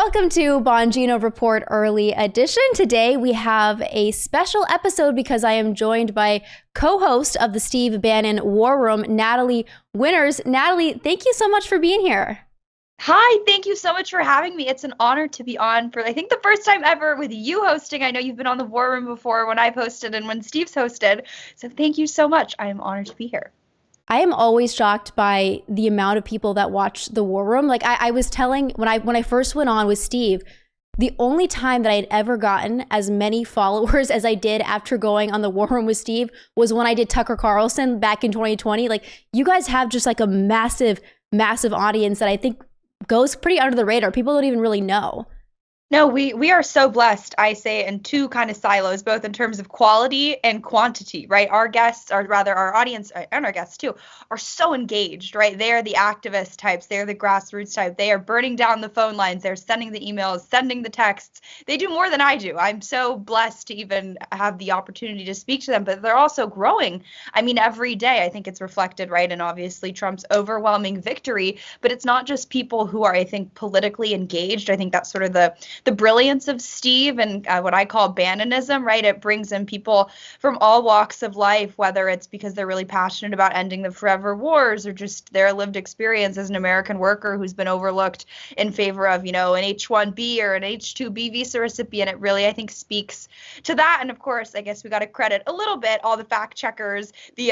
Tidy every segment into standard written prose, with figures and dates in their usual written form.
Welcome to Bongino Report Early Edition. Today we have a special episode because I am joined by co-host of the Steve Bannon War Room, Natalie Winters. Natalie, thank you so much for being here. Hi, thank you so much for having me. It's an honor to be on for, I think, the first time ever with you hosting. I know you've been on the War Room before when I've hosted and when Steve's hosted. So thank you so much. I am honored to be here. I am always shocked by the amount of people that watch the War Room. Like I was telling when I first went on with Steve, the only time that I had ever gotten as many followers as I did after going on the War Room with Steve was when I did Tucker Carlson back in 2020. Like you guys have just like a massive audience that I think goes pretty under the radar. People don't even really know. No, we are so blessed, I say, in two kind of silos, both in terms of quality and quantity, right? Our guests, or rather our audience, and our guests too, are so engaged, right? They are the activist types. They are the grassroots type. They are burning down the phone lines. They're sending the emails, sending the texts. They do more than I do. I'm so blessed to even have the opportunity to speak to them, but they're also growing. I mean, every day, I think it's reflected, right? And obviously Trump's overwhelming victory, but it's not just people who are, I think, politically engaged. I think that's sort of the brilliance of Steve and what I call Bannonism, right? It brings in people from all walks of life, whether it's because they're really passionate about ending the forever wars or just their lived experience as an American worker who's been overlooked in favor of, an H-1B or an H-2B visa recipient. It really, I think, speaks to that. And of course, I guess we got to credit a little bit all the fact checkers, the,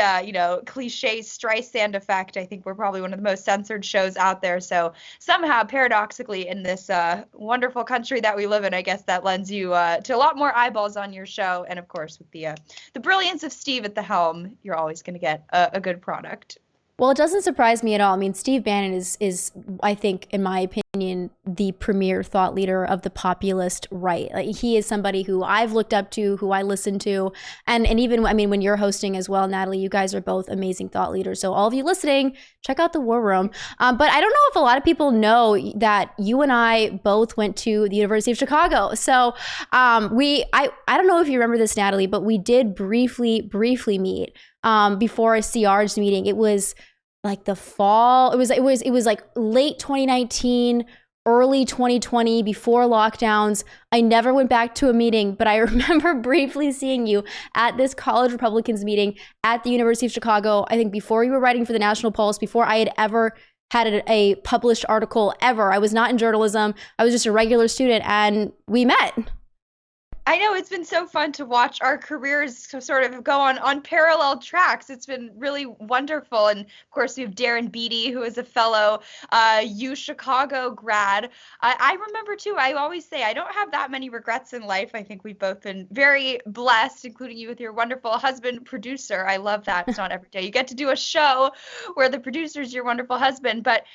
cliche Streisand effect. I think we're probably one of the most censored shows out there. So somehow, paradoxically, in this wonderful country that we live in, I guess that lends you to a lot more eyeballs on your show. And of course, with the brilliance of Steve at the helm, you're always going to get a good product. Well, it doesn't surprise me at all. I mean, Steve Bannon is I think, in my opinion, the premier thought leader of the populist right. Like, he is somebody who I've looked up to, who I listen to. And even, I mean, when you're hosting as well, Natalie, you guys are both amazing thought leaders. So all of you listening, check out the War Room. But I don't know if a lot of people know that you and I both went to the University of Chicago. So I don't know if you remember this, Natalie, but we did briefly meet before a CR's meeting. It was like the fall. It was like late 2019, early 2020, before lockdowns. I never went back to a meeting, but I remember briefly seeing you at this college Republicans meeting at the University of Chicago. I think before you were writing for the National Pulse, before I had ever had a published article ever. I was not in journalism. I was just a regular student, and we met. I know it's been so fun to watch our careers sort of go on parallel tracks. It's been really wonderful. And of course, we have Darren Beatty, who is a fellow UChicago grad. I remember, too, I always say I don't have that many regrets in life. I think we've both been very blessed, including you with your wonderful husband, producer. I love that. It's not every day you get to do a show where the producer is your wonderful husband. But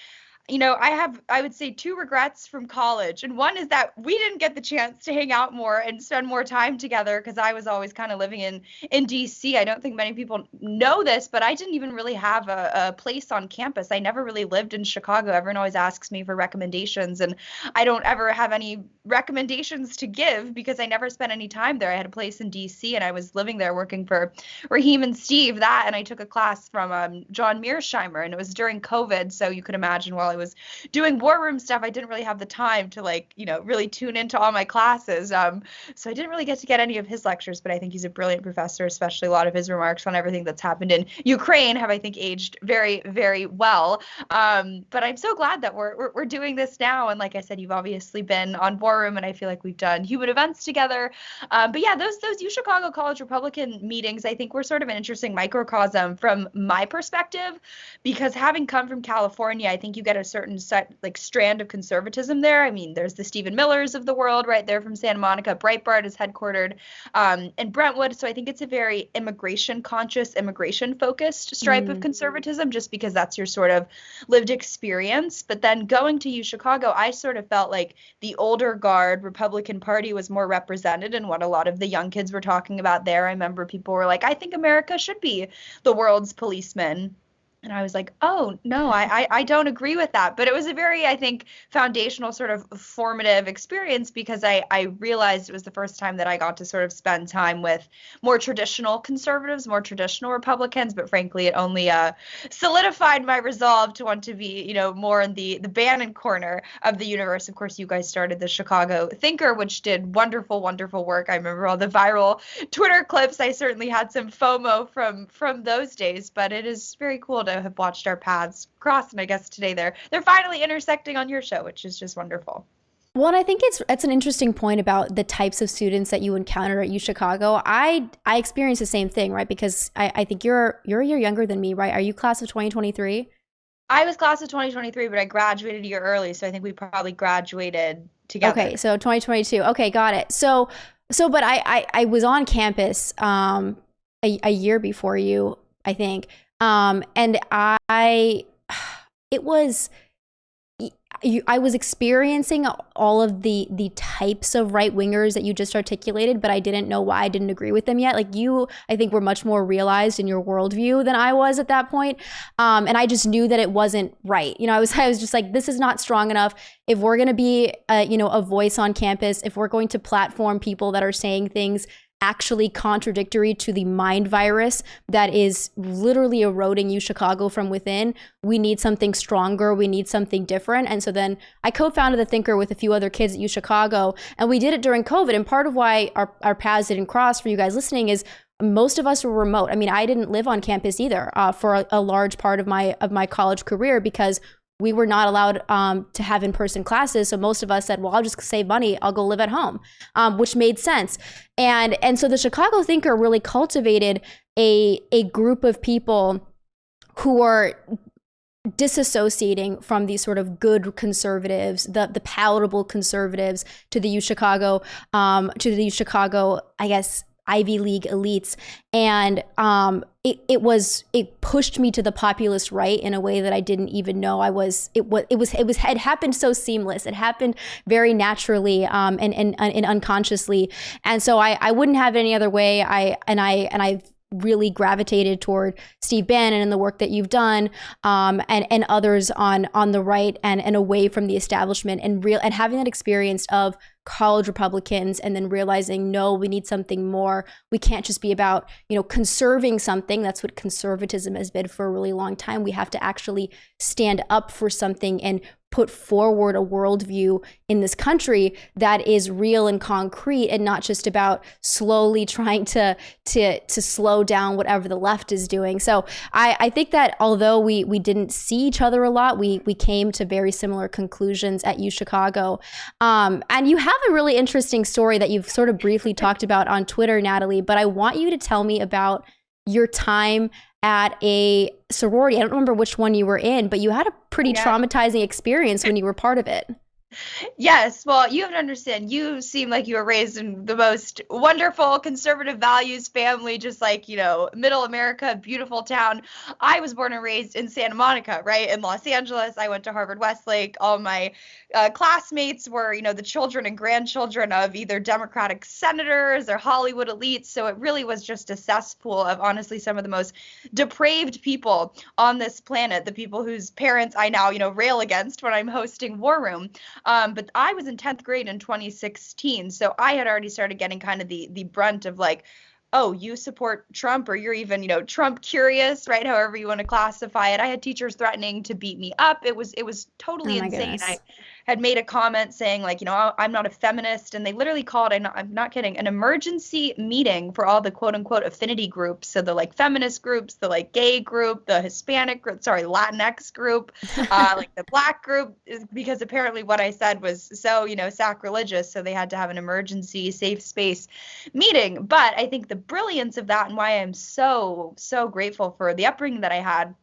I would say two regrets from college. And one is that we didn't get the chance to hang out more and spend more time together because I was always kind of living in DC. I don't think many people know this, but I didn't even really have a place on campus. I never really lived in Chicago. Everyone always asks me for recommendations, and I don't ever have any recommendations to give because I never spent any time there. I had a place in DC, and I was living there working for Raheem and Steve, and I took a class from John Mearsheimer, and it was during COVID, so you could imagine while I was doing War Room stuff, I didn't really have the time to really tune into all my classes. So I didn't really get to get any of his lectures, but I think he's a brilliant professor, especially a lot of his remarks on everything that's happened in Ukraine have, I think, aged very, very well. But I'm so glad that we're doing this now. And like I said, you've obviously been on War Room, and I feel like we've done human events together. But yeah, those UChicago College Republican meetings, I think, were sort of an interesting microcosm from my perspective, because having come from California, I think you get a certain strand of conservatism there. I mean, there's the Stephen Millers of the world, right? They're from Santa Monica. Breitbart is headquartered in Brentwood. So I think it's a very immigration conscious, immigration focused stripe of conservatism, just because that's your sort of lived experience. But then going to UChicago, I sort of felt like the older guard Republican Party was more represented in what a lot of the young kids were talking about there. I remember people were like, I think America should be the world's policeman. And I was like, oh, no, I don't agree with that. But it was a very, I think, foundational sort of formative experience because I realized it was the first time that I got to sort of spend time with more traditional conservatives, more traditional Republicans. But frankly, it only solidified my resolve to want to be, more in the Bannon corner of the universe. Of course, you guys started the Chicago Thinker, which did wonderful, wonderful work. I remember all the viral Twitter clips. I certainly had some FOMO from those days, but it is very cool to have watched our paths cross. And I guess today they're finally intersecting on your show, which is just wonderful. Well, and I think it's an interesting point about the types of students that you encounter at UChicago. I experienced the same thing, right? Because I think you're a year younger than me, right? Are you class of 2023? I was class of 2023, but I graduated a year early, so I think we probably graduated together. Okay, so 2022. Okay, got it. But I was on campus a year before you, I think. And it was I was experiencing all of the types of right wingers that you just articulated, but I didn't know why I didn't agree with them yet. Like you, I think, were much more realized in your worldview than I was at that point. And I just knew that it wasn't right. I was just like, this is not strong enough. If we're going to be, a voice on campus, if we're going to platform people that are saying things actually contradictory to the mind virus that is literally eroding UChicago from within, we need something stronger. We need something different. And so then I co-founded the Thinker with a few other kids at UChicago, and we did it during COVID. And part of why our paths didn't cross, for you guys listening, is most of us were remote. I mean, I didn't live on campus either for a large part of my college career because we were not allowed to have in-person classes. So most of us said, well, I'll just save money. I'll go live at home, which made sense. And so the Chicago Thinker really cultivated a group of people who are disassociating from these sort of good conservatives, the palatable conservatives, to the UChicago, I guess, Ivy League elites. And it pushed me to the populist right in a way that I didn't even know it happened so seamless. It happened very naturally, and unconsciously. And so I wouldn't have it any other way. I really gravitated toward Steve Bannon and the work that you've done, and others on the right and away from the establishment, and having that experience of college Republicans and then realizing, no, we need something more. We can't just be about, conserving something. That's what conservatism has been for a really long time. We have to actually stand up for something and put forward a worldview in this country that is real and concrete, and not just about slowly trying to slow down whatever the left is doing. So I think that although we didn't see each other a lot, we came to very similar conclusions at UChicago. And you have a really interesting story that you've sort of briefly talked about on Twitter, Natalie, but I want you to tell me about your time at a sorority. I don't remember which one you were in, but you had a pretty traumatizing experience when you were part of it. Yes, well, you have to understand, you seem like you were raised in the most wonderful conservative values family, just like, middle America, beautiful town. I was born and raised in Santa Monica, right, in Los Angeles. I went to Harvard Westlake. All my classmates were, the children and grandchildren of either Democratic senators or Hollywood elites. So it really was just a cesspool of honestly some of the most depraved people on this planet, the people whose parents I now, rail against when I'm hosting War Room. But I was in 10th grade in 2016, so I had already started getting kind of the brunt of like, oh, you support Trump, or you're even, Trump curious, right? However you want to classify it. I had teachers threatening to beat me up. It was totally insane. Goodness. I had made a comment saying like, I'm not a feminist, and they literally called, I'm not kidding, an emergency meeting for all the quote unquote affinity groups. So the like feminist groups, the like gay group, the Hispanic group, sorry, Latinx group, like the black group, because apparently what I said was so, sacrilegious. So they had to have an emergency safe space meeting. But I think the brilliance of that, and why I'm so, so grateful for the upbringing that I had,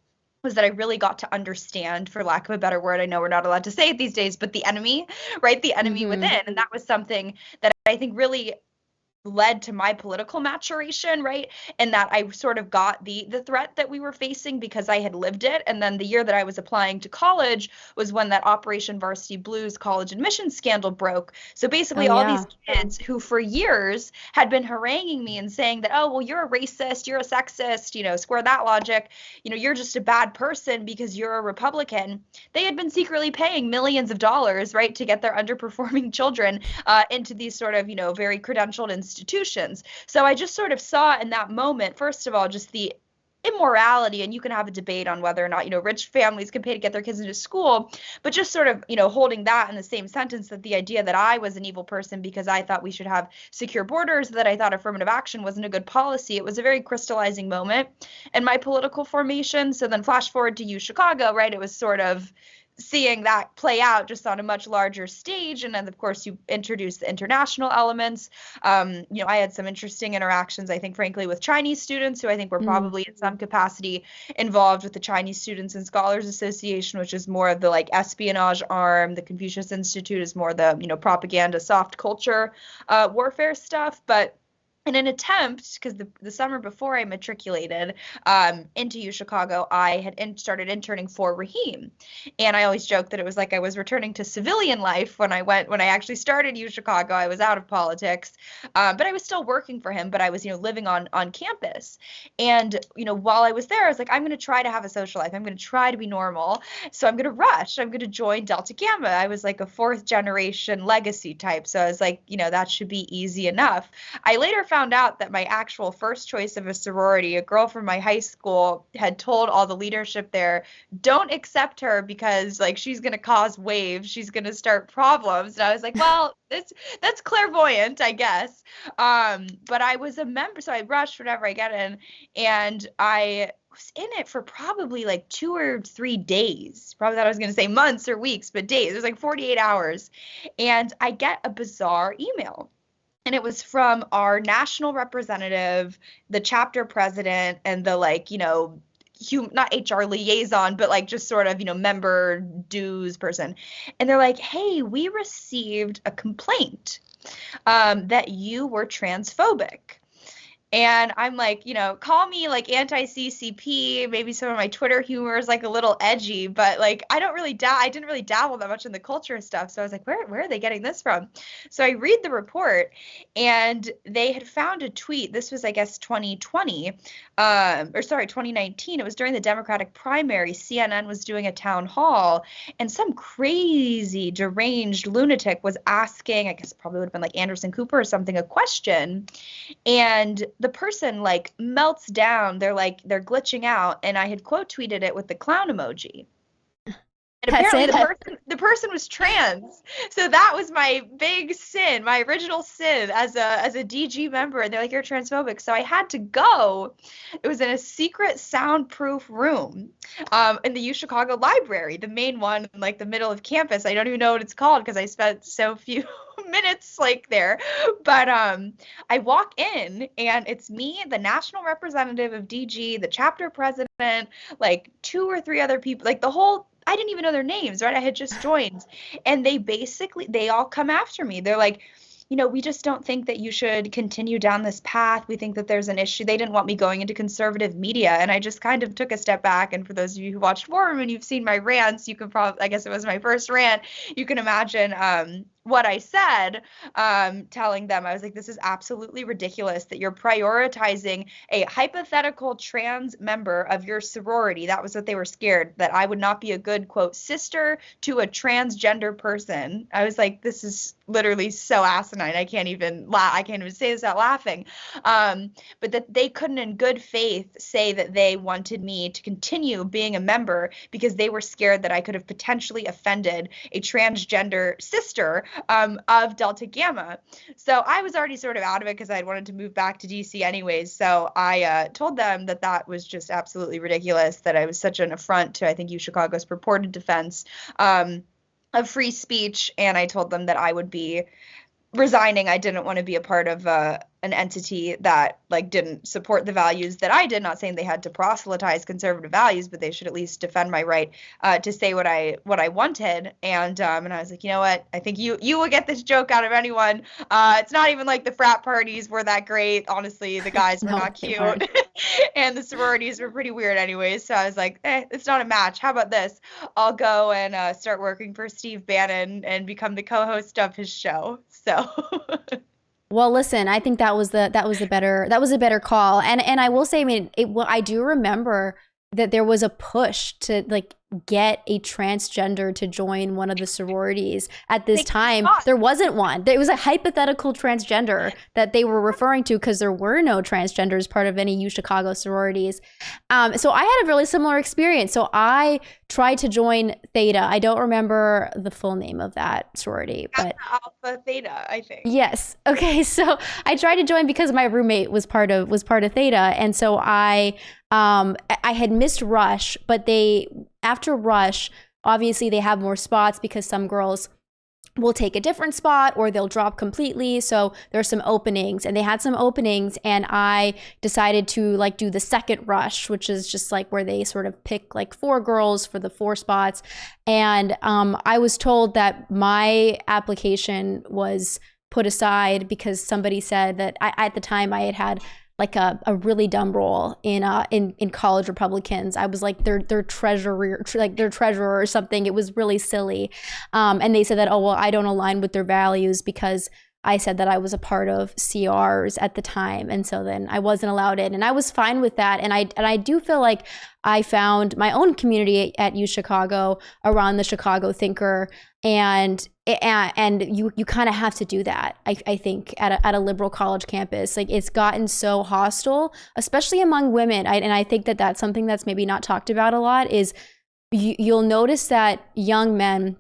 was that I really got to understand, for lack of a better word, I know we're not allowed to say it these days, but the enemy, right? The enemy within. And that was something that I think really led to my political maturation, right? And that I sort of got the threat that we were facing because I had lived it. And then the year that I was applying to college was when that Operation Varsity Blues college admissions scandal broke. So basically Oh all these yeah. kids who for years had been haranguing me and saying that, oh, well, you're a racist, you're a sexist, square that logic, you're just a bad person because you're a Republican. They had been secretly paying millions of dollars, right, to get their underperforming children into these sort of, very credentialed institutions. So I just sort of saw in that moment, first of all, just the immorality, and you can have a debate on whether or not, rich families can pay to get their kids into school, but just sort of, holding that in the same sentence, that the idea that I was an evil person because I thought we should have secure borders, that I thought affirmative action wasn't a good policy. It was a very crystallizing moment in my political formation. So then flash forward to UChicago, right? It was sort of seeing that play out just on a much larger stage. And then, of course, you introduce the international elements. I had some interesting interactions, I think, frankly, with Chinese students who I think were probably in some capacity involved with the Chinese Students and Scholars Association, which is more of the like espionage arm. The Confucius Institute is more the, propaganda, soft culture, warfare stuff. But in an attempt, because the summer before I matriculated into UChicago, I had started interning for Raheem. And I always joke that it was like I was returning to civilian life when I actually started UChicago. I was out of politics, but I was still working for him, but I was, living on campus. And, while I was there, I was like, I'm going to try to have a social life. I'm going to try to be normal. So I'm going to rush. I'm going to join Delta Gamma. I was like a fourth generation legacy type. So I was like, that should be easy enough. I later found out that my actual first choice of a sorority, a girl from my high school, had told all the leadership there, don't accept her because like she's going to cause waves, she's going to start problems. And I was like, well, that's clairvoyant, I guess. But I was a member, so I rushed whenever I get in, and I was in it for probably like 2 or 3 days. Probably thought I was going to say months or weeks, but days. It was like 48 hours. And I get a bizarre email. And it was from our national representative, the chapter president, and the not HR liaison, but like just sort of, member dues person. And they're like, hey, we received a complaint that you were transphobic. And I'm like, call me like anti-CCP. Maybe some of my Twitter humor is like a little edgy, but like I didn't really dabble that much in the culture stuff. So I was like, where are they getting this from? So I read the report, and they had found a tweet. This was, I guess, 2020, 2019. It was during the Democratic primary. CNN was doing a town hall, and some crazy deranged lunatic was asking, I guess it probably would have been like Anderson Cooper or something, a question. And the person like melts down. They're glitching out, and I had quote tweeted it with the clown emoji. And apparently the person was trans. So that was my big sin, my original sin as a DG member. And they're like, you're transphobic. So I had to go. It was in a secret soundproof room in the UChicago library, the main one in like the middle of campus. I don't even know what it's called because I spent so few minutes like there. But I walk in, and it's me, the national representative of DG, the chapter president, like 2 or 3 other people, like the whole, I didn't even know their names, right? I had just joined. And they all come after me. They're like, we just don't think that you should continue down this path. We think that there's an issue. They didn't want me going into conservative media. And I just kind of took a step back. And for those of you who watched War Room and you've seen my rants, you can probably, I guess it was my first rant, you can imagine what I said, telling them, I was like, this is absolutely ridiculous that you're prioritizing a hypothetical trans member of your sorority. That was what they were scared, that I would not be a good, quote, sister to a transgender person. I was like, this is literally so asinine. I can't even say this out laughing. But that they couldn't in good faith say that they wanted me to continue being a member because they were scared that I could have potentially offended a transgender sister of Delta Gamma. So I was already sort of out of it because I wanted to move back to DC anyways. So I told them that was just absolutely ridiculous, that I was such an affront to, I think, UChicago's purported defense of free speech. And I told them that I would be resigning. I didn't want to be a part of an entity that like didn't support the values that I did. Not saying they had to proselytize conservative values, but they should at least defend my right to say what I wanted. And I was like, you know what? I think you will get this joke out of anyone. It's not even like the frat parties were that great. Honestly, the guys were No, not they cute. weren't. And the sororities were pretty weird anyways. So I was like, it's not a match. How about this? I'll go and start working for Steve Bannon and become the co-host of his show. So Well, listen, I think that was a better call. And I will say, I mean, I do remember that there was a push to like get a transgender to join one of the sororities at this time. There wasn't one. There was a hypothetical transgender that they were referring to because there were no transgenders part of any UChicago sororities. So I had a really similar experience. So I tried to join Theta. I don't remember the full name of that sorority, but Alpha Theta, I think. yes. Okay. So I tried to join because my roommate was part of Theta, and so I had missed Rush, but after Rush, obviously they have more spots because some girls will take a different spot or they'll drop completely. So there's some openings, and they had some openings, and I decided to like do the second rush, which is just like where they sort of pick like 4 girls for the 4 spots. And I was told that my application was put aside because somebody said that at the time I had like a really dumb role in college Republicans. I was like their treasurer, like their treasurer or something. It was really silly. And they said that, oh, well, I don't align with their values because I said that I was a part of CRs at the time. And so then I wasn't allowed in, and I was fine with that. And I do feel like I found my own community at UChicago around the Chicago thinker. And you kind of have to do that, I think, at a liberal college campus. Like, it's gotten so hostile, especially among women. And I think that that's something that's maybe not talked about a lot. Is you'll notice that young men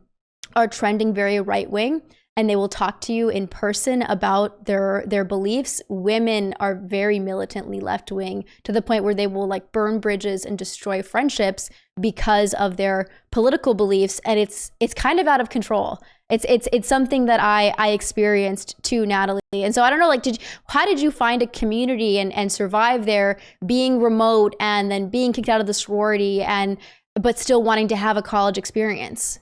are trending very right wing, and they will talk to you in person about their beliefs. Women are very militantly left wing, to the point where they will like burn bridges and destroy friendships because of their political beliefs. And it's kind of out of control. It's something that I experienced too, Natalie. And so I don't know, like, how did you find a community and survive there, being remote and then being kicked out of the sorority, but still wanting to have a college experience?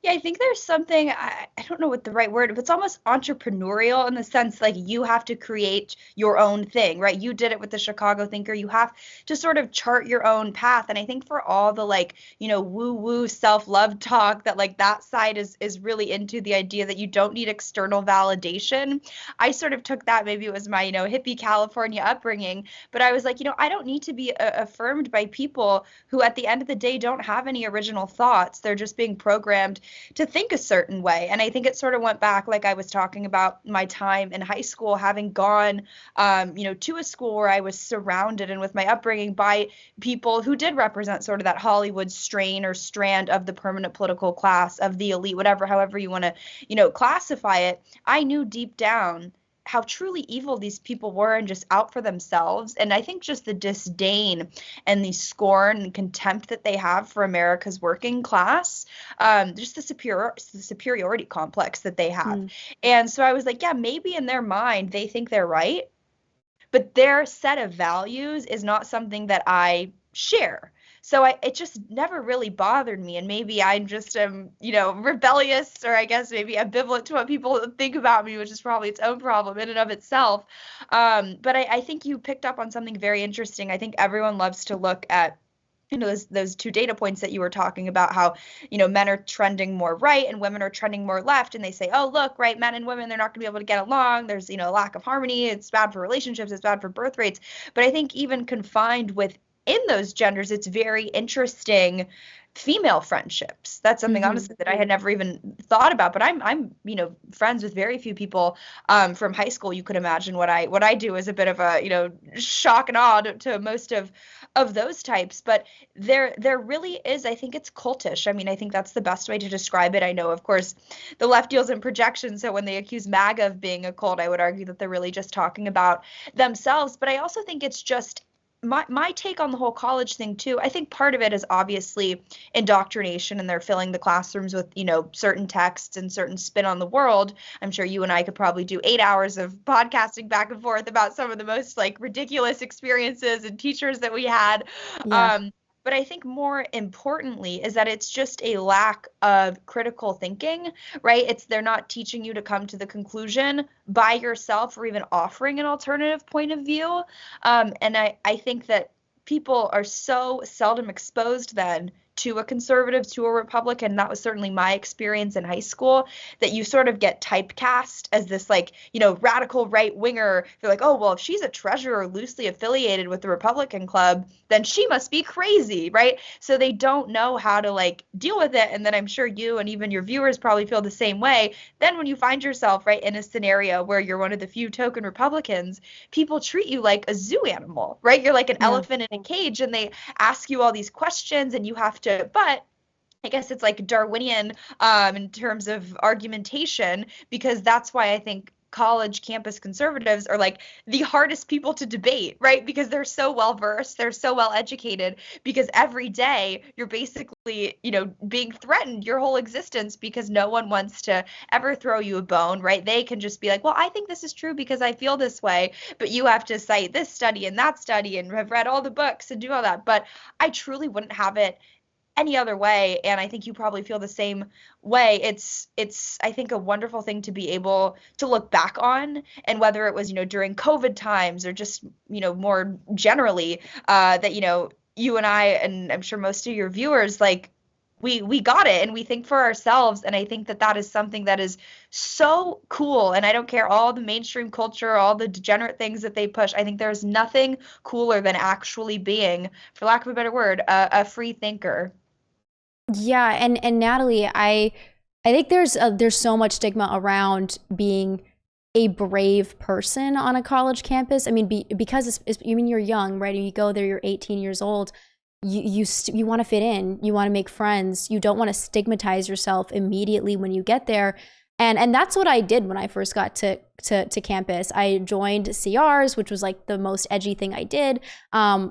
Yeah, I think there's something, I don't know what the right word, but it's almost entrepreneurial in the sense like you have to create your own thing, right? You did it with the Chicago Thinker. You have to sort of chart your own path. And I think for all the like, woo-woo self-love talk that like that side is really into the idea that you don't need external validation. I sort of took that, maybe it was my, hippie California upbringing, but I was like, I don't need to be affirmed by people who at the end of the day don't have any original thoughts. They're just being programmed to think a certain way. And I think it sort of went back, like I was talking about my time in high school, having gone, to a school where I was surrounded and with my upbringing by people who did represent sort of that Hollywood strain or strand of the permanent political class, of the elite, however you want to, classify it. I knew deep down how truly evil these people were and just out for themselves. And I think just the disdain and the scorn and contempt that they have for America's working class, just the superiority complex that they have. And so I was like, yeah, maybe in their mind, they think they're right, but their set of values is not something that I share. So it just never really bothered me. And maybe I'm just, rebellious, or I guess maybe ambivalent to what people think about me, which is probably its own problem in and of itself. But I think you picked up on something very interesting. I think everyone loves to look at those 2 data points that you were talking about, how, men are trending more right and women are trending more left. And they say, oh, look, right, men and women, they're not going to be able to get along. There's, a lack of harmony. It's bad for relationships. It's bad for birth rates. But I think even confined within those genders, it's very interesting female friendships. That's something honestly that I had never even thought about, but I'm friends with very few people from high school. You could imagine what I do is a bit of a shock and awe to most of those types. But there really is, I think it's cultish. I mean, I think that's the best way to describe it. I know, of course, the left deals in projection, so when they accuse MAGA of being a cult, I would argue that they're really just talking about themselves. But I also think it's just my take on the whole college thing too, I think part of it is obviously indoctrination, and they're filling the classrooms with, certain texts and certain spin on the world. I'm sure you and I could probably do 8 hours of podcasting back and forth about some of the most like ridiculous experiences and teachers that we had. Yeah. But I think more importantly is that it's just a lack of critical thinking, right? They're not teaching you to come to the conclusion by yourself or even offering an alternative point of view. And I think that people are so seldom exposed then to a conservative, to a Republican. That was certainly my experience in high school, that you sort of get typecast as this like, radical right winger. They're like, oh, well, if she's a treasurer loosely affiliated with the Republican Club, then she must be crazy, right? So they don't know how to like deal with it. And then I'm sure you and even your viewers probably feel the same way. Then when you find yourself right in a scenario where you're one of the few token Republicans, people treat you like a zoo animal, right? You're like an elephant in a cage, and they ask you all these questions and you have to, but I guess it's like Darwinian in terms of argumentation, because that's why I think college campus conservatives are like the hardest people to debate, right? Because they're so well versed, they're so well educated, because every day you're basically, being threatened your whole existence because no one wants to ever throw you a bone, right? They can just be like, well, I think this is true because I feel this way, but you have to cite this study and that study and have read all the books and do all that. But I truly wouldn't have it any other way, and I think you probably feel the same way. It's I think a wonderful thing to be able to look back on, and whether it was during COVID times or just more generally, that you and I, and I'm sure most of your viewers, like we got it and we think for ourselves. And I think that is something that is so cool. And I don't care all the mainstream culture, all the degenerate things that they push. I think there's nothing cooler than actually being, for lack of a better word, a free thinker. Yeah, and Natalie, I think there's so much stigma around being a brave person on a college campus. I mean, because you're young, right? And you go there, you're 18 years old. You want to fit in, you want to make friends, you don't want to stigmatize yourself immediately when you get there. And that's what I did when I first got to campus. I joined CRs, which was like the most edgy thing I did,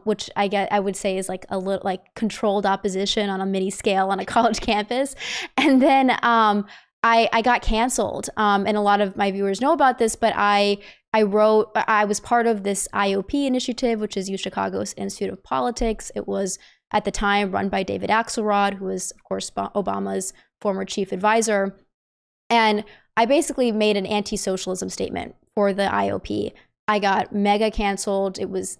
which I would say is like a little like controlled opposition on a mini scale on a college campus. And then I got canceled. And a lot of my viewers know about this, but I was part of this IOP initiative, which is UChicago's Institute of Politics. It was at the time run by David Axelrod, who was, of course, Obama's former chief advisor. And I basically made an anti-socialism statement for the IOP. I got mega canceled. It was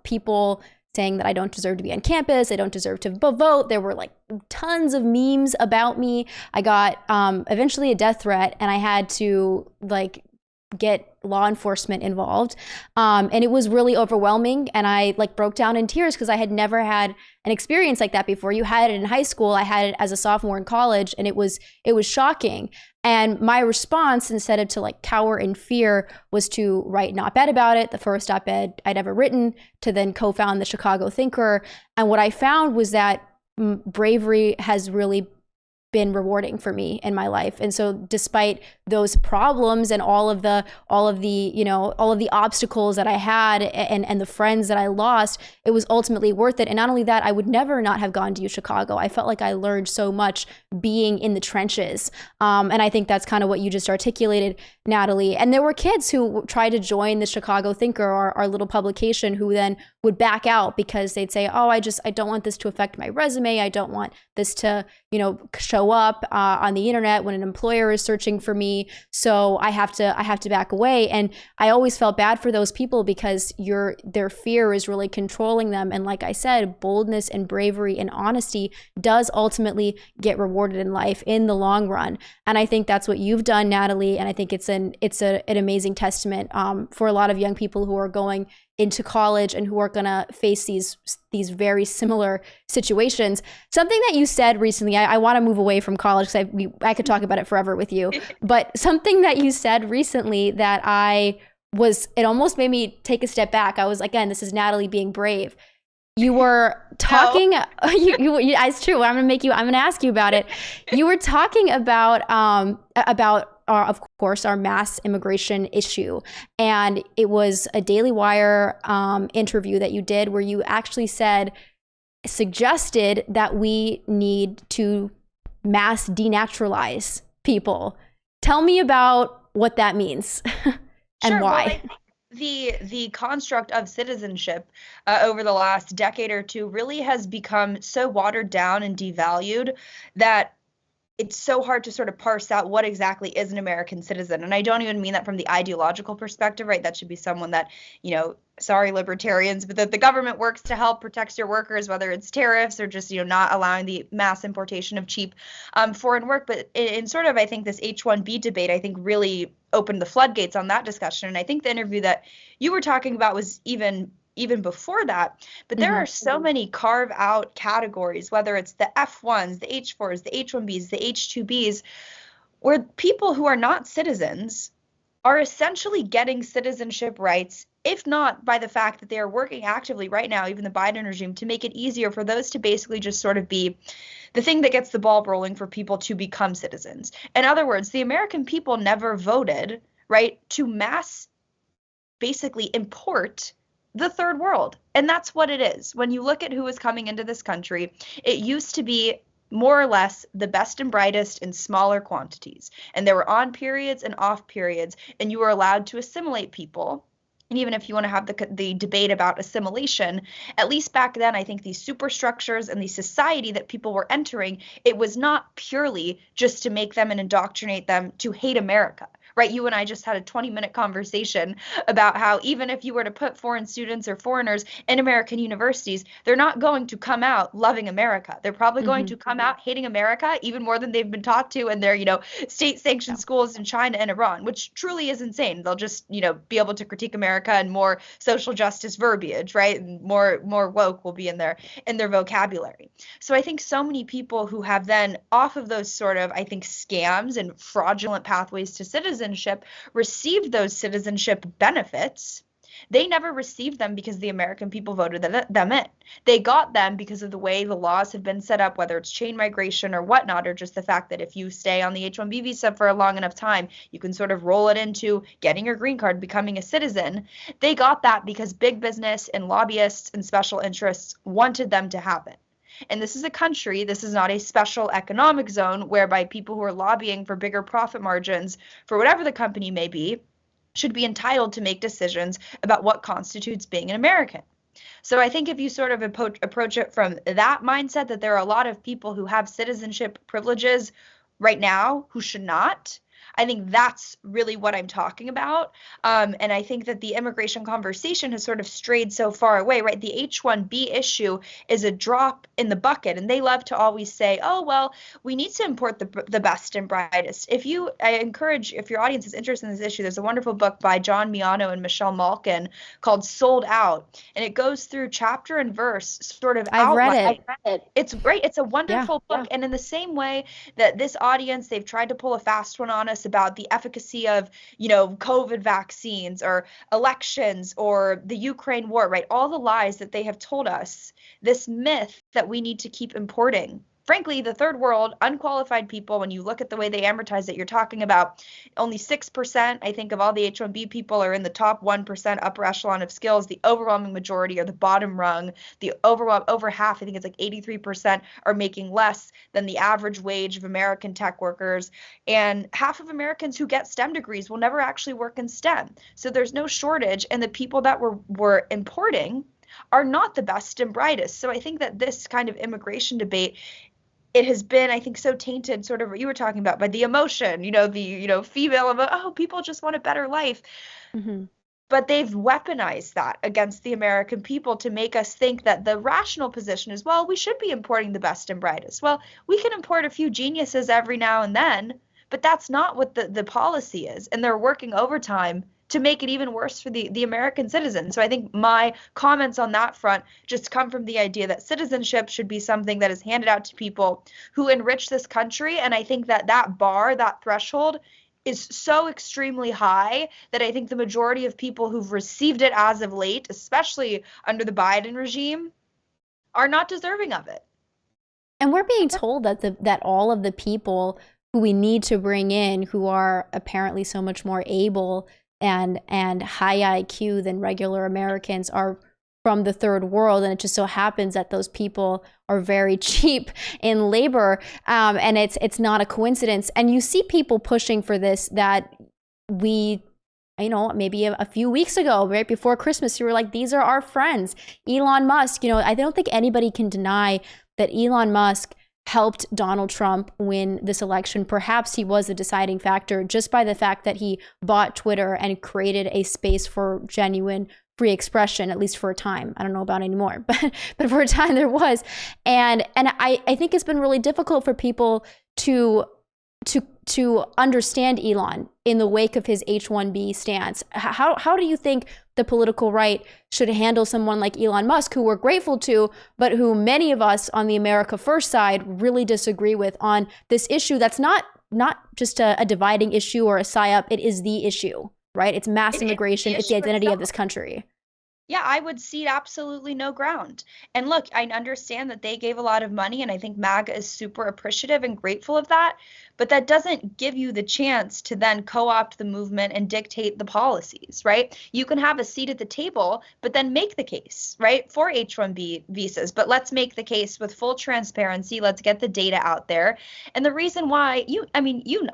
people saying that I don't deserve to be on campus, I don't deserve to vote. There were like tons of memes about me. I got eventually a death threat, and I had to like get law enforcement involved. And it was really overwhelming. And I like broke down in tears because I had never had an experience like that before. You had it in high school. I had it as a sophomore in college, and it was shocking. And my response, instead of to like cower in fear, was to write an op-ed about it, the first op-ed I'd ever written, to then co-found the Chicago Thinker. And what I found was that bravery has really been rewarding for me in my life. And so despite those problems and all of the obstacles that I had and the friends that I lost, it was ultimately worth it. And not only that, I would never not have gone to UChicago. I felt like I learned so much being in the trenches. And I think that's kind of what you just articulated, Natalie. And there were kids who tried to join the Chicago Thinker, our little publication, who then would back out because they'd say, oh, I don't want this to affect my resume. I don't want this to, show up on the internet when an employer is searching for me. So I have to back away. And I always felt bad for those people because their fear is really controlling them. And like I said, boldness and bravery and honesty does ultimately get rewarded in life in the long run. And I think that's what you've done, Natalie. And I think it's an amazing testament for a lot of young people who are going into college and who are going to face these very similar situations. Something that you said recently, I want to move away from college because I could talk about it forever with you, but something that you said recently that it almost made me take a step back. I was, again, this is Natalie being brave. You were talking, it's true. I'm going to ask you about it. You were talking about of course, our mass immigration issue. And it was a Daily Wire interview that you did where you actually suggested that we need to mass denaturalize people. Tell me about what that means and Sure. why. Well, I think the construct of citizenship over the last decade or two really has become so watered down and devalued that it's so hard to sort of parse out what exactly is an American citizen. And I don't even mean that from the ideological perspective, right? That should be someone that, sorry, libertarians, but that the government works to help protect your workers, whether it's tariffs or just, not allowing the mass importation of cheap foreign work. But in sort of, I think this H-1B debate, I think really opened the floodgates on that discussion. And I think the interview that you were talking about was even before that, but there are so many carve out categories, whether it's the F1s, the H4s, the H1Bs, the H2Bs, where people who are not citizens are essentially getting citizenship rights, if not by the fact that they are working actively right now, even the Biden regime, to make it easier for those to basically just sort of be the thing that gets the ball rolling for people to become citizens. In other words, the American people never voted, right, to mass basically import the third world. And that's what it is. When you look at who is coming into this country, it used to be more or less the best and brightest in smaller quantities. And there were on periods and off periods, and you were allowed to assimilate people. And even if you want to have the debate about assimilation, at least back then, I think these superstructures and the society that people were entering, it was not purely just to make them and indoctrinate them to hate America. Right, you and I just had a 20-minute conversation about how even if you were to put foreign students or foreigners in American universities, they're not going to come out loving America. They're probably going to come out hating America even more than they've been taught to in their, state-sanctioned schools in China and Iran, which truly is insane. They'll just, be able to critique America and more social justice verbiage, right? And more woke will be in their vocabulary. So I think so many people who have then off of those sort of, I think, scams and fraudulent pathways to citizenship received those citizenship benefits. They never received them because the American people voted them in. They got them because of the way the laws have been set up, whether it's chain migration or whatnot, or just the fact that if you stay on the H-1B visa for a long enough time, you can sort of roll it into getting your green card, becoming a citizen. They got that because big business and lobbyists and special interests wanted them to happen. And this is a country, this is not a special economic zone whereby people who are lobbying for bigger profit margins for whatever the company may be should be entitled to make decisions about what constitutes being an American. So I think if you sort of approach it from that mindset, that there are a lot of people who have citizenship privileges right now who should not, I think that's really what I'm talking about. And I think that the immigration conversation has sort of strayed so far away, right? The H-1B issue is a drop in the bucket. And they love to always say, oh, well, we need to import the best and brightest. I encourage, if your audience is interested in this issue, there's a wonderful book by John Miano and Michelle Malkin called Sold Out. And it goes through chapter and verse, sort of I've read it. It's great. It's a wonderful book. And in the same way that this audience, they've tried to pull a fast one on us about the efficacy of, COVID vaccines or elections or the Ukraine war, right? All the lies that they have told us, this myth that we need to keep importing. Frankly, the third world, unqualified people, when you look at the way they amortize it, you're talking about only 6%, I think, of all the H-1B people are in the top 1% upper echelon of skills. The overwhelming majority are the bottom rung. The over half, I think it's like 83%, are making less than the average wage of American tech workers. And half of Americans who get STEM degrees will never actually work in STEM. So there's no shortage. And the people that we're importing are not the best and brightest. So I think that this kind of immigration debate, it has been, I think, so tainted, sort of what you were talking about, by the emotion, female of, oh, people just want a better life. But they've weaponized that against the American people to make us think that the rational position is, well, we should be importing the best and brightest. Well, we can import a few geniuses every now and then, but that's not what the policy is. And they're working overtime to make it even worse for the American citizen. So I think my comments on that front just come from the idea that citizenship should be something that is handed out to people who enrich this country. And I think that bar, that threshold, is so extremely high that I think the majority of people who've received it as of late, especially under the Biden regime, are not deserving of it. And we're being told that all of the people who we need to bring in, who are apparently so much more able and high IQ than regular Americans, are from the third world, and it just so happens that those people are very cheap in labor, and it's not a coincidence. And you see people pushing for this that we, maybe a few weeks ago, right before Christmas, you were like, these are our friends. Elon Musk, I don't think anybody can deny that Elon Musk helped Donald Trump win this election. Perhaps he was a deciding factor just by the fact that he bought Twitter and created a space for genuine free expression, at least for a time. I don't know about anymore, but for a time there was. And I think it's been really difficult for people to understand Elon in the wake of his H-1B stance. How do you think the political right should handle someone like Elon Musk, who we're grateful to, but who many of us on the America First side really disagree with on this issue that's not just a dividing issue or a psyop, it is the issue, right? It's mass immigration, it's the identity of this country. Yeah, I would cede absolutely no ground. And look, I understand that they gave a lot of money, and I think MAGA is super appreciative and grateful of that. But that doesn't give you the chance to then co-opt the movement and dictate the policies, right? You can have a seat at the table, but then make the case, right, for H-1B visas. But let's make the case with full transparency. Let's get the data out there. And the reason why you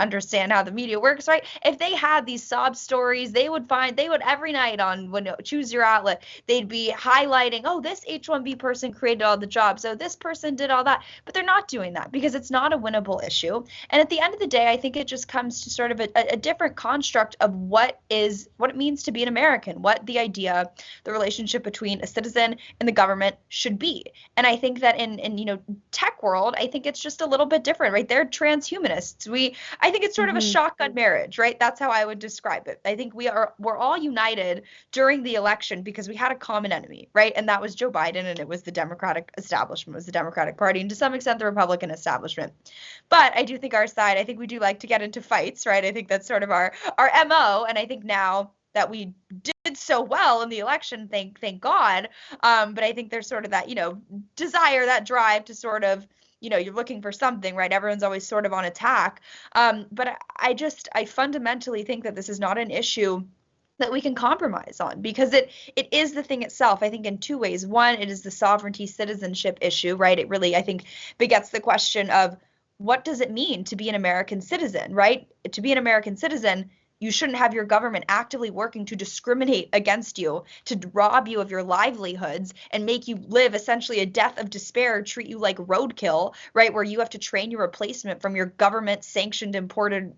understand how the media works, right? If they had these sob stories, they would every night on Choose Your Outlet, they'd be highlighting, oh, this H-1B person created all the jobs, oh, this person did all that. But they're not doing that because it's not a winnable issue. And at the end of the day, I think it just comes to sort of a different construct of what it means to be an American, what the relationship between a citizen and the government should be. And I think that in tech world, I think it's just a little bit different, right? They're transhumanists. I think it's sort of a shotgun marriage, right? That's how I would describe it. I think we're all united during the election because we had a common enemy, right? And that was Joe Biden, and it was the Democratic establishment, it was the Democratic Party, and to some extent the Republican establishment. But I do think our side, I think we do like to get into fights, right? I think that's sort of our MO, and I think now that we did so well in the election, thank God. But I think there's sort of that, desire, that drive to sort of, you're looking for something, right? Everyone's always sort of on attack. But I fundamentally think that this is not an issue that we can compromise on, because it is the thing itself, I think, in two ways. One, it is the sovereignty citizenship issue, right? It really, I think, begets the question of what does it mean to be an American citizen, right? To be an American citizen, you shouldn't have your government actively working to discriminate against you, to rob you of your livelihoods and make you live essentially a death of despair, treat you like roadkill, right? Where you have to train your replacement from your government sanctioned imported,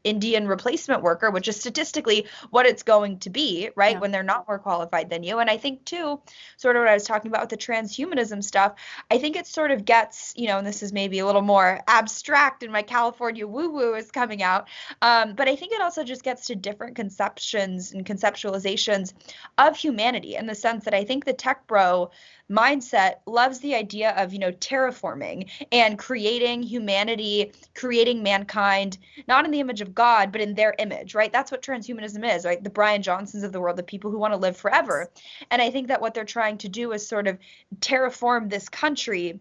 Indian replacement worker, which is statistically what it's going to be, right? Yeah. When they're not more qualified than you. And I think too, sort of what I was talking about with the transhumanism stuff, I think it sort of gets, and this is maybe a little more abstract and my California woo-woo is coming out. But I think it also just gets to different conceptions and conceptualizations of humanity, in the sense that I think the tech bro mindset loves the idea of, terraforming and creating humanity, creating mankind, not in the image of God, but in their image, right? That's what transhumanism is, right? The Brian Johnsons of the world, the people who want to live forever. And I think that what they're trying to do is sort of terraform this country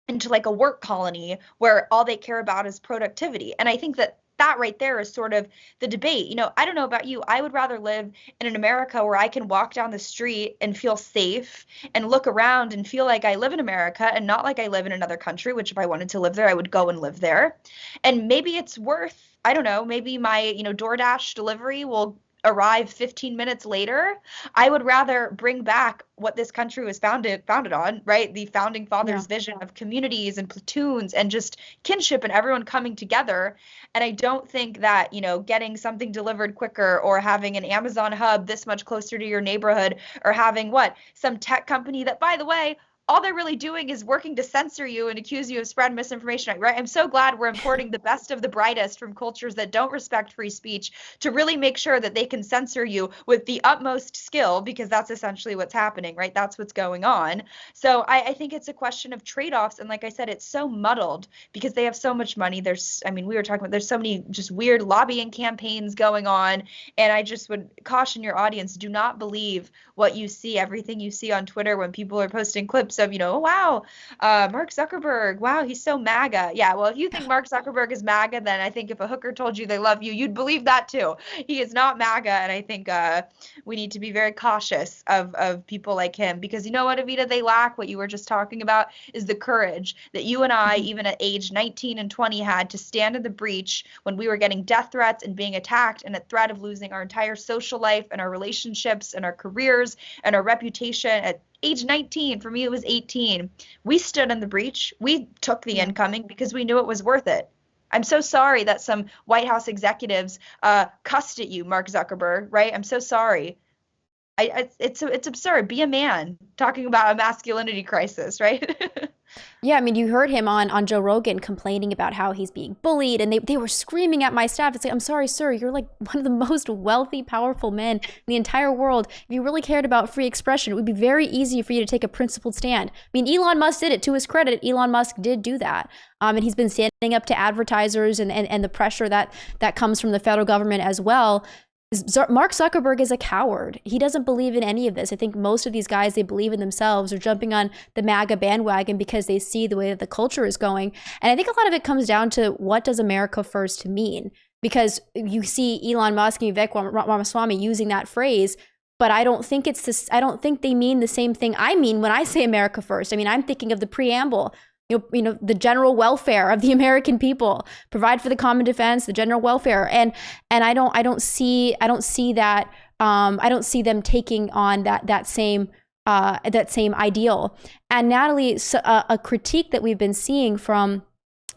into like a work colony where all they care about is productivity. And I think that right there is sort of the debate. I don't know about you. I would rather live in an America where I can walk down the street and feel safe and look around and feel like I live in America and not like I live in another country, which if I wanted to live there, I would go and live there. And maybe it's worth, I don't know, maybe my, DoorDash delivery will arrive 15 minutes later. I would rather bring back what this country was founded on, right? The founding fathers' vision of communities and platoons and just kinship and everyone coming together. And I don't think that, getting something delivered quicker or having an Amazon hub this much closer to your neighborhood or having some tech company that, by the way, all they're really doing is working to censor you and accuse you of spreading misinformation, right? I'm so glad we're importing the best of the brightest from cultures that don't respect free speech to really make sure that they can censor you with the utmost skill, because that's essentially what's happening, right? That's what's going on. So I think it's a question of trade-offs. And like I said, it's so muddled because they have so much money. We were talking about, there's so many just weird lobbying campaigns going on. And I just would caution your audience, do not believe what you see, everything you see on Twitter when people are posting clips of, oh, wow, Mark Zuckerberg, wow, he's so MAGA. Yeah, well, if you think Mark Zuckerberg is MAGA, then I think if a hooker told you they love you, you'd believe that too. He is not MAGA, and I think we need to be very cautious of people like him, because you know what, Evita, they lack what you were just talking about is the courage that you and I, even at age 19 and 20, had to stand in the breach when we were getting death threats and being attacked and at threat of losing our entire social life and our relationships and our careers and our reputation at age 19. For me, it was 18. We stood in the breach. We took the incoming because we knew it was worth it. I'm so sorry that some White House executives cussed at you, Mark Zuckerberg, right? I'm so sorry. It's absurd. Be a man, talking about a masculinity crisis, right? Yeah, I mean, you heard him on Joe Rogan complaining about how he's being bullied, and they were screaming at my staff. It's like, I'm sorry, sir, you're like one of the most wealthy, powerful men in the entire world. If you really cared about free expression, it would be very easy for you to take a principled stand. I mean, Elon Musk did it. To his credit, Elon Musk did do that. And he's been standing up to advertisers and the pressure that comes from the federal government as well. Mark Zuckerberg is a coward. He doesn't believe in any of this. I think most of these guys, they believe in themselves or jumping on the MAGA bandwagon because they see the way that the culture is going. And I think a lot of it comes down to, what does America first mean? Because you see Elon Musk and Vivek Ramaswamy using that phrase, but I don't think it's this. I don't think they mean the same thing I mean when I say America first. I mean, I'm thinking of the preamble. The general welfare of the American people, provide for the common defense, the general welfare, and I don't see that. I don't see them taking on that same ideal. And Natalie, a critique that we've been seeing from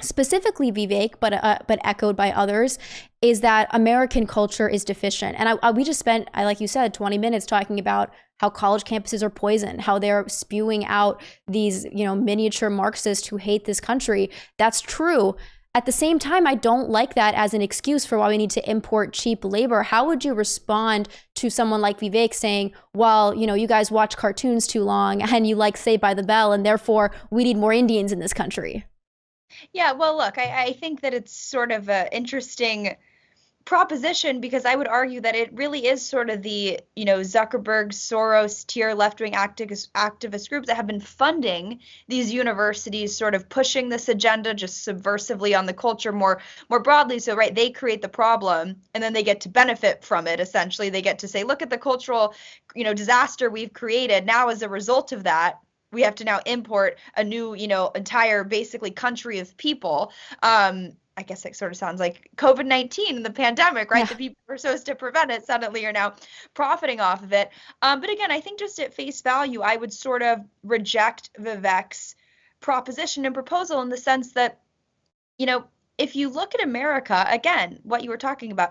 specifically Vivek, but echoed by others, is that American culture is deficient. And we just spent, like you said, 20 minutes talking about how college campuses are poisoned, how they're spewing out these, miniature Marxists who hate this country. That's true. At the same time, I don't like that as an excuse for why we need to import cheap labor. How would you respond to someone like Vivek saying, well, you guys watch cartoons too long and you like Saved by the Bell, and therefore we need more Indians in this country? Yeah, well, look, I think that it's sort of an interesting proposition, because I would argue that it really is sort of the, Zuckerberg, Soros tier left-wing activist groups that have been funding these universities, sort of pushing this agenda just subversively on the culture more broadly. So, right, they create the problem and then they get to benefit from it. Essentially, they get to say, look at the cultural, disaster we've created. Now, as a result of that, we have to now import a new, entire basically country of people. I guess it sort of sounds like COVID-19 and the pandemic, right? Yeah. The people who are supposed to prevent it suddenly are now profiting off of it. But again, I think just at face value, I would sort of reject Vivek's proposition and proposal in the sense that, if you look at America, again, what you were talking about,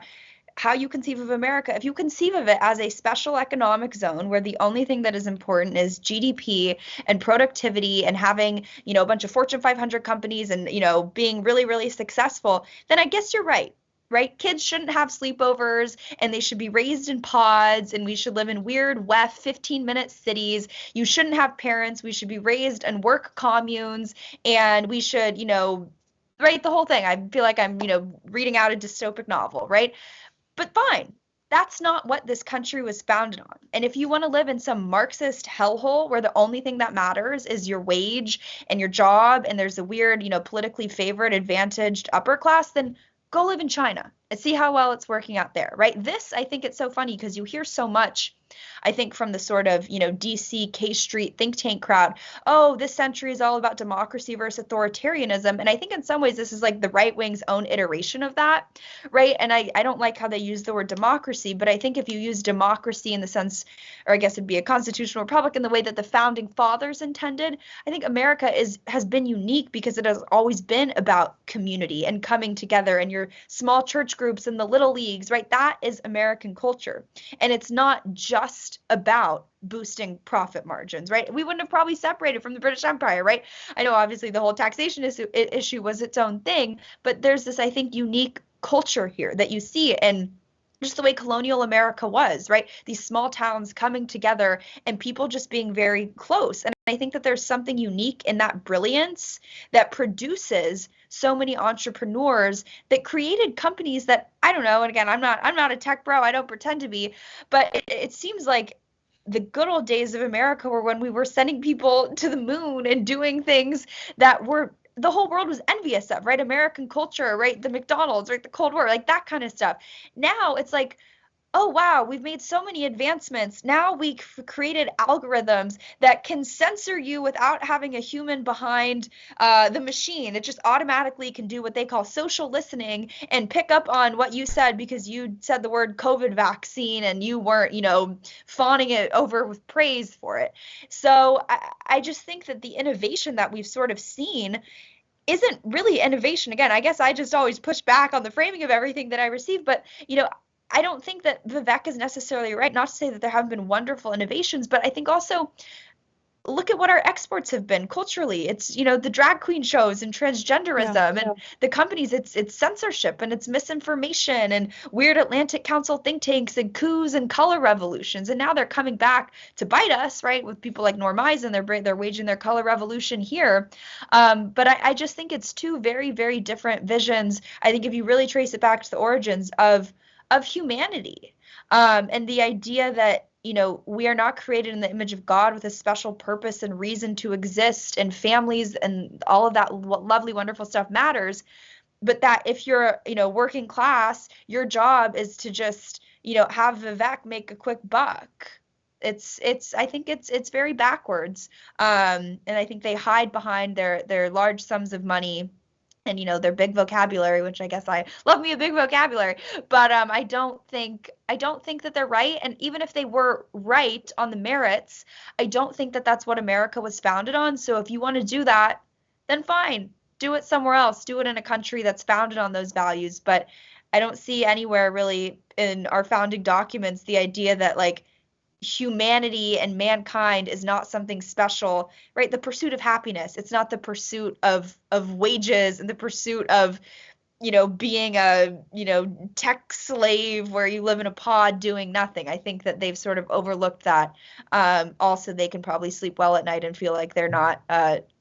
how you conceive of America, if you conceive of it as a special economic zone where the only thing that is important is GDP and productivity and having, a bunch of Fortune 500 companies and, being really, really successful, then I guess you're right. Right? Kids shouldn't have sleepovers, and they should be raised in pods, and we should live in weird, WEF 15-minute cities. You shouldn't have parents. We should be raised in work communes, and we should, right? The whole thing. I feel like I'm, reading out a dystopic novel, right? But fine, that's not what this country was founded on. And if you want to live in some Marxist hellhole where the only thing that matters is your wage and your job, and there's a weird, politically favored, advantaged upper class, then go live in China and see how well it's working out there, right? This, I think it's so funny because you hear so much, I think, from the sort of, DC, K Street think tank crowd. Oh, this century is all about democracy versus authoritarianism. And I think in some ways this is like the right wing's own iteration of that, right? And I don't like how they use the word democracy, but I think if you use democracy in the sense, or I guess it'd be a constitutional republic in the way that the founding fathers intended, I think America has been unique because it has always been about community and coming together and your small church groups and the little leagues, right? That is American culture. And it's not just about boosting profit margins, right? We wouldn't have probably separated from the British Empire, right? I know obviously the whole taxation issue was its own thing, but there's this, I think, unique culture here that you see, and just the way colonial America was, right? These small towns coming together and people just being very close. And I think that there's something unique in that brilliance that produces so many entrepreneurs that created companies that, I don't know, and again, I'm not a tech bro, I don't pretend to be, but it seems like the good old days of America were when we were sending people to the moon and doing things that were the whole world was envious of, right? American culture, right? The McDonald's, right? The Cold War, like that kind of stuff. Now it's like, oh wow, we've made so many advancements. Now we created algorithms that can censor you without having a human behind the machine. It just automatically can do what they call social listening and pick up on what you said because you said the word COVID vaccine and you weren't, fawning it over with praise for it. So I just think that the innovation that we've sort of seen isn't really innovation. Again, I guess I just always push back on the framing of everything that I receive, but I don't think that Vivek is necessarily right. Not to say that there haven't been wonderful innovations, but I think also look at what our exports have been culturally. It's, the drag queen shows and transgenderism and the companies, it's censorship and it's misinformation and weird Atlantic Council think tanks and coups and color revolutions. And now they're coming back to bite us, right? With people like Norm Eisen, they're waging their color revolution here. But I just think it's two very, very different visions. I think if you really trace it back to the origins of humanity, and the idea that we are not created in the image of God with a special purpose and reason to exist, and families and all of that lovely, wonderful stuff matters, but that if you're working class, your job is to just have Vivek make a quick buck. I think it's very backwards, and I think they hide behind their large sums of money and their big vocabulary, which I guess I love me a big vocabulary, but I don't think that they're right. And even if they were right on the merits, I don't think that that's what America was founded on. So if you want to do that, then fine, do it somewhere else, do it in a country that's founded on those values. But I don't see anywhere really in our founding documents the idea that like humanity and mankind is not something special, right? The pursuit of happiness. It's not the pursuit of wages and the pursuit of, being a, tech slave where you live in a pod doing nothing. I think that they've sort of overlooked that. Also, they can probably sleep well at night and feel like they're not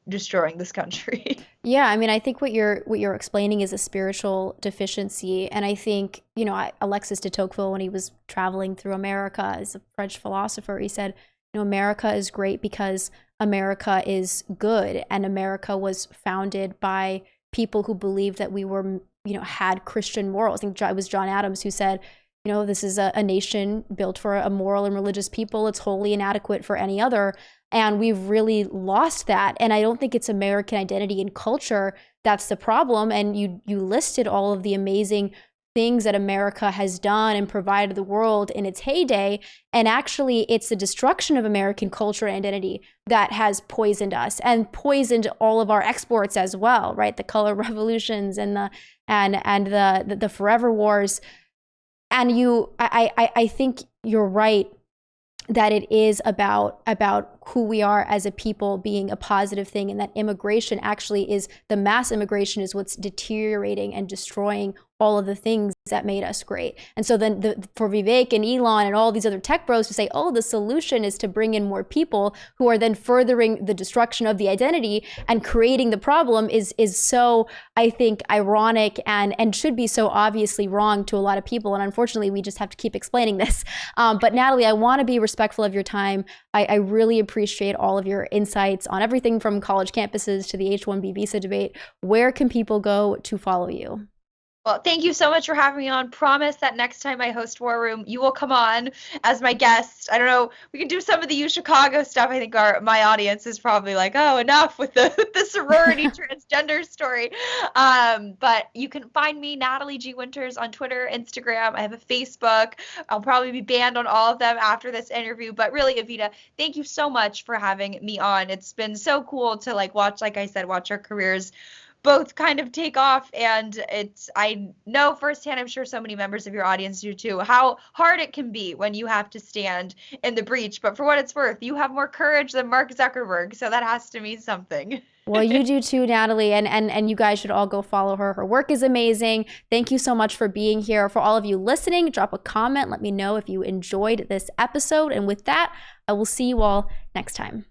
destroying this country. Yeah, I mean, I think what you're explaining is a spiritual deficiency, and I think Alexis de Tocqueville, when he was traveling through America as a French philosopher, he said, America is great because America is good, and America was founded by people who believed that we were had Christian morals. I think it was John Adams who said, this is a nation built for a moral and religious people. It's wholly inadequate for any other. And we've really lost that. And I don't think it's American identity and culture that's the problem. And you listed all of the amazing things that America has done and provided the world in its heyday. And actually, it's the destruction of American culture and identity that has poisoned us and poisoned all of our exports as well, right? The color revolutions and the forever wars. And I think you're right that it is about who we are as a people being a positive thing, and that immigration actually is, the mass immigration is what's deteriorating and destroying all of the things that made us great. And so then for Vivek and Elon and all these other tech bros to say, oh, the solution is to bring in more people who are then furthering the destruction of the identity and creating the problem is so, I think, ironic and should be so obviously wrong to a lot of people. And unfortunately, we just have to keep explaining this. But Natalie, I want to be respectful of your time. I really appreciate all of your insights on everything from college campuses to the H-1B visa debate. Where can people go to follow you? Well, thank you so much for having me on. Promise that next time I host War Room, you will come on as my guest. I don't know, we can do some of the UChicago stuff. I think my audience is probably like, oh, enough with the sorority transgender story. But you can find me, Natalie G. Winters, on Twitter, Instagram. I have a Facebook. I'll probably be banned on all of them after this interview. But really, Evita, thank you so much for having me on. It's been so cool to watch our careers both kind of take off, and I know firsthand, I'm sure so many members of your audience do too, how hard it can be when you have to stand in the breach. But for what it's worth, you have more courage than Mark Zuckerberg, so that has to mean something. Well, you do too, Natalie, and you guys should all go follow her. Her work is amazing. Thank you so much for being here. For all of you listening, drop a comment. Let me know if you enjoyed this episode. And with that, I will see you all next time.